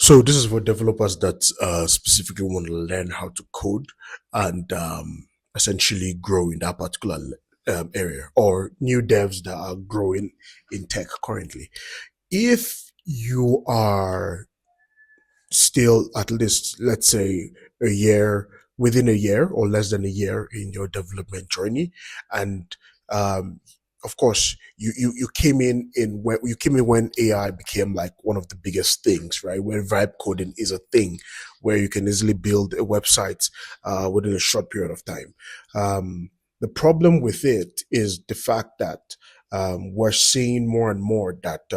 So this is for developers that specifically want to learn how to code and essentially grow in that particular area, or new devs that are growing in tech currently. If you are still at least, let's say, a year, within a year or less than a year in your development journey, and um, of course you came in when AI became like one of the biggest things, right? Where vibe coding is a thing, where you can easily build a website within a short period of time. The problem with it is the fact that we're seeing more and more that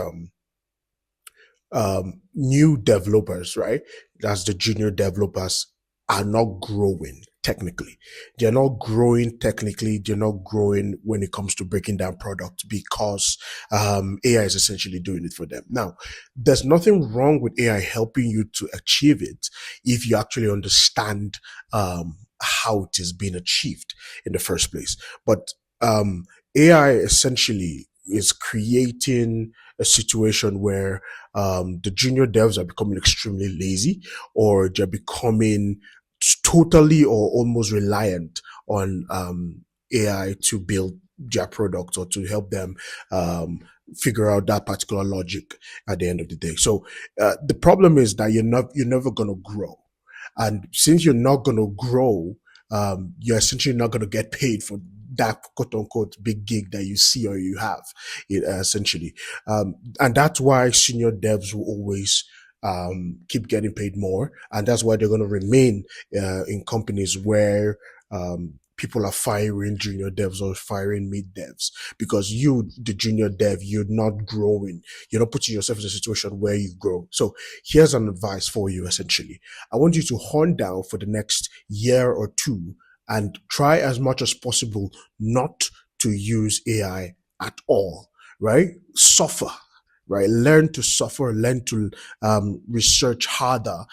new developers, right? That's the junior developers, are not growing technically. They're not growing technically. They're not growing when it comes to breaking down product because AI is essentially doing it for them. Now, there's nothing wrong with AI helping you to achieve it if you actually understand how it is being achieved in the first place. But um, AI essentially is creating a situation where the junior devs are becoming extremely lazy, or they're becoming totally or almost reliant on AI to build their product or to help them um, figure out that particular logic at the end of the day. So the problem is that you're never gonna grow, and since you're not gonna grow, you're essentially not gonna get paid for that quote unquote big gig that you see or you have, essentially. And that's why senior devs will always keep getting paid more, and that's why they're going to remain in companies where people are firing junior devs or firing mid devs, because you, the junior dev, you're not growing. You're not putting yourself in a situation where you grow. So here's an advice for you. Essentially, I want you to hunt down for the next year or two and try as much as possible not to use AI at all, right? Suffer, right? Learn to suffer, learn to research harder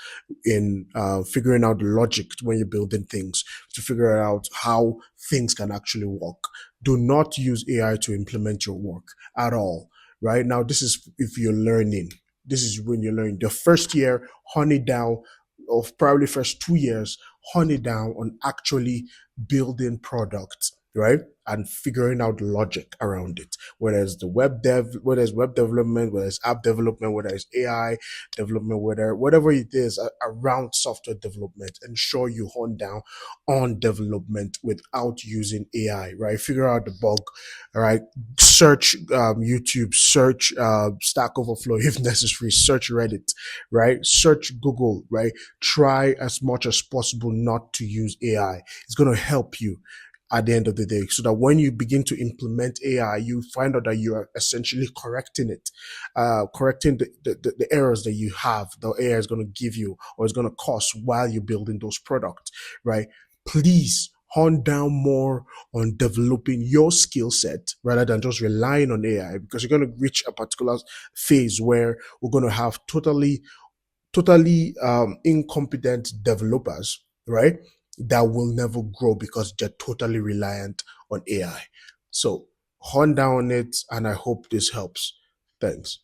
in figuring out the logic when you're building things, to figure out how things can actually work. Do not use AI to implement your work at all. Right now, this is if you're learning. This is when you're learning. The first year, hone it down, of probably first 2 years, hone it down on actually building products, right? And figuring out the logic around it. Whether it's the web dev, whether it's web development, whether it's app development, whether it's AI development, whatever it is around software development, ensure you hone down on development without using AI, right? Figure out the bug, all right? Search YouTube, search Stack Overflow if necessary, search Reddit, right? Search Google, right? Try as much as possible not to use AI. It's going to help you at the end of the day, so that when you begin to implement AI, you find out that you are essentially correcting it, correcting the errors that you have, the AI is going to give you or is going to cause while you're building those products, right? Please hone down more on developing your skill set rather than just relying on AI, because you're going to reach a particular phase where we're going to have totally incompetent developers, right? That will never grow because they're totally reliant on AI. So hone down on it, and I hope this helps. Thanks.